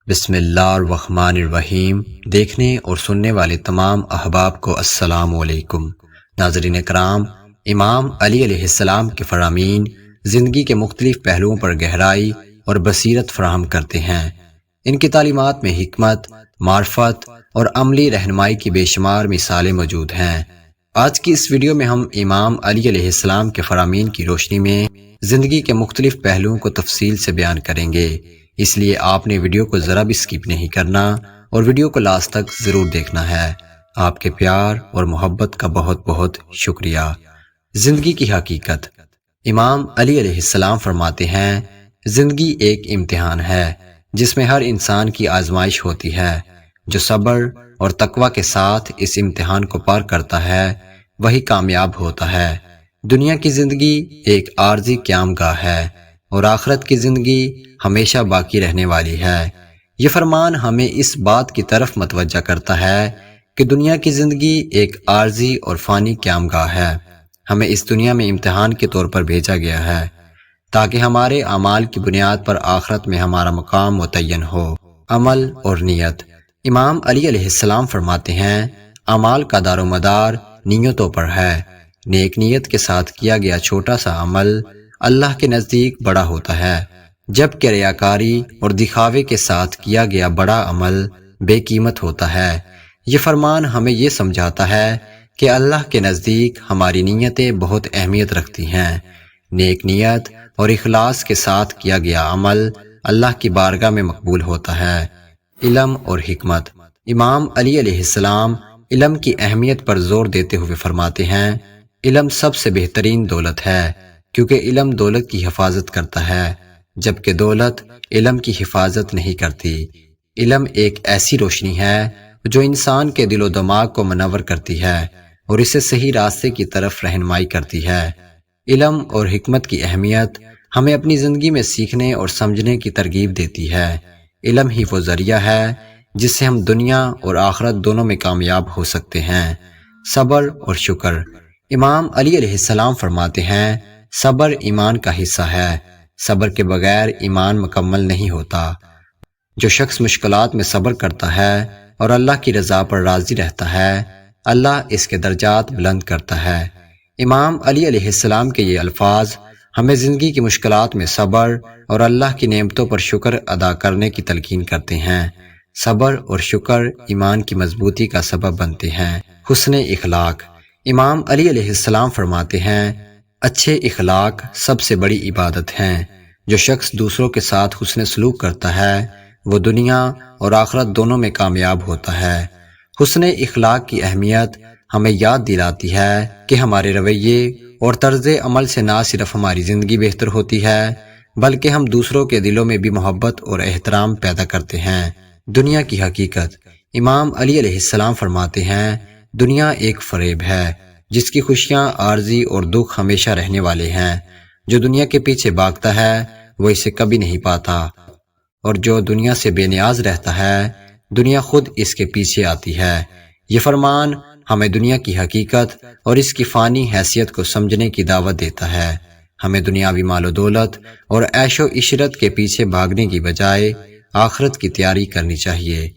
بسم اللہ الرحمن الرحیم۔ دیکھنے اور سننے والے تمام احباب کو السلام علیکم۔ ناظرین کرام، امام علی علیہ السلام کے فرامین زندگی کے مختلف پہلوؤں پر گہرائی اور بصیرت فراہم کرتے ہیں۔ ان کی تعلیمات میں حکمت، معرفت اور عملی رہنمائی کی بے شمار مثالیں موجود ہیں۔ آج کی اس ویڈیو میں ہم امام علی علیہ السلام کے فرامین کی روشنی میں زندگی کے مختلف پہلوؤں کو تفصیل سے بیان کریں گے، اس لیے آپ نے ویڈیو کو ذرا بھی سکپ نہیں کرنا اور ویڈیو کو لاسٹ تک ضرور دیکھنا ہے۔ آپ کے پیار اور محبت کا بہت بہت شکریہ۔ زندگی کی حقیقت۔ امام علی علیہ السلام فرماتے ہیں، زندگی ایک امتحان ہے جس میں ہر انسان کی آزمائش ہوتی ہے۔ جو صبر اور تقوی کے ساتھ اس امتحان کو پار کرتا ہے وہی کامیاب ہوتا ہے۔ دنیا کی زندگی ایک عارضی قیام گاہ ہے اور آخرت کی زندگی ہمیشہ باقی رہنے والی ہے۔ یہ فرمان ہمیں اس بات کی طرف متوجہ کرتا ہے کہ دنیا کی زندگی ایک عارضی اور فانی قیام گاہ ہے۔ ہمیں اس دنیا میں امتحان کے طور پر بھیجا گیا ہے تاکہ ہمارے اعمال کی بنیاد پر آخرت میں ہمارا مقام متعین ہو۔ عمل اور نیت۔ امام علی علیہ السلام فرماتے ہیں، اعمال کا دار و مدار نیتوں پر ہے۔ نیک نیت کے ساتھ کیا گیا چھوٹا سا عمل اللہ کے نزدیک بڑا ہوتا ہے، جبکہ ریاکاری اور دکھاوے کے ساتھ کیا گیا بڑا عمل بے قیمت ہوتا ہے۔ یہ فرمان ہمیں یہ سمجھاتا ہے کہ اللہ کے نزدیک ہماری نیتیں بہت اہمیت رکھتی ہیں۔ نیک نیت اور اخلاص کے ساتھ کیا گیا عمل اللہ کی بارگاہ میں مقبول ہوتا ہے۔ علم اور حکمت۔ امام علی علیہ السلام علم کی اہمیت پر زور دیتے ہوئے فرماتے ہیں، علم سب سے بہترین دولت ہے کیونکہ علم دولت کی حفاظت کرتا ہے جبکہ دولت علم کی حفاظت نہیں کرتی۔ علم ایک ایسی روشنی ہے جو انسان کے دل و دماغ کو منور کرتی ہے اور اسے صحیح راستے کی طرف رہنمائی کرتی ہے۔ علم اور حکمت کی اہمیت ہمیں اپنی زندگی میں سیکھنے اور سمجھنے کی ترغیب دیتی ہے۔ علم ہی وہ ذریعہ ہے جس سے ہم دنیا اور آخرت دونوں میں کامیاب ہو سکتے ہیں۔ صبر اور شکر۔ امام علی علیہ السلام فرماتے ہیں، صبر ایمان کا حصہ ہے۔ صبر کے بغیر ایمان مکمل نہیں ہوتا۔ جو شخص مشکلات میں صبر کرتا ہے اور اللہ کی رضا پر راضی رہتا ہے، اللہ اس کے درجات بلند کرتا ہے۔ امام علی علیہ السلام کے یہ الفاظ ہمیں زندگی کی مشکلات میں صبر اور اللہ کی نعمتوں پر شکر ادا کرنے کی تلقین کرتے ہیں۔ صبر اور شکر ایمان کی مضبوطی کا سبب بنتے ہیں۔ حسن اخلاق۔ امام علی علیہ السلام فرماتے ہیں، اچھے اخلاق سب سے بڑی عبادت ہیں۔ جو شخص دوسروں کے ساتھ حسن سلوک کرتا ہے وہ دنیا اور آخرت دونوں میں کامیاب ہوتا ہے۔ حسن اخلاق کی اہمیت ہمیں یاد دلاتی ہے کہ ہمارے رویے اور طرز عمل سے نہ صرف ہماری زندگی بہتر ہوتی ہے بلکہ ہم دوسروں کے دلوں میں بھی محبت اور احترام پیدا کرتے ہیں۔ دنیا کی حقیقت۔ امام علی علیہ السلام فرماتے ہیں، دنیا ایک فریب ہے جس کی خوشیاں عارضی اور دکھ ہمیشہ رہنے والے ہیں۔ جو دنیا کے پیچھے بھاگتا ہے وہ اسے کبھی نہیں پاتا اور جو دنیا سے بے نیاز رہتا ہے دنیا خود اس کے پیچھے آتی ہے۔ یہ فرمان ہمیں دنیا کی حقیقت اور اس کی فانی حیثیت کو سمجھنے کی دعوت دیتا ہے۔ ہمیں دنیاوی مال و دولت اور عیش و عشرت کے پیچھے بھاگنے کی بجائے آخرت کی تیاری کرنی چاہیے۔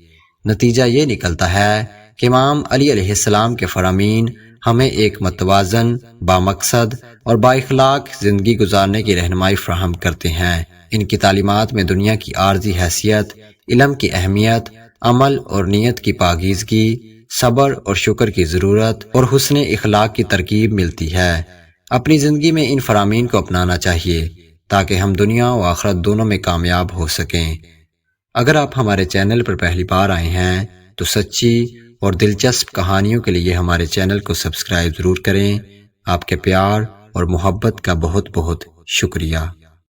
نتیجہ یہ نکلتا ہے کہ امام علی علیہ السلام کے فرامین ہمیں ایک متوازن، بامقصد اور با اخلاق زندگی گزارنے کی رہنمائی فراہم کرتے ہیں۔ ان کی تعلیمات میں دنیا کی عارضی حیثیت، علم کی اہمیت، عمل اور نیت کی پاکیزگی، صبر اور شکر کی ضرورت اور حسن اخلاق کی ترکیب ملتی ہے۔ اپنی زندگی میں ان فرامین کو اپنانا چاہیے تاکہ ہم دنیا و آخرت دونوں میں کامیاب ہو سکیں۔ اگر آپ ہمارے چینل پر پہلی بار آئے ہیں تو سچی اور دلچسپ کہانیوں کے لیے ہمارے چینل کو سبسکرائب ضرور کریں۔ آپ کے پیار اور محبت کا بہت بہت شکریہ۔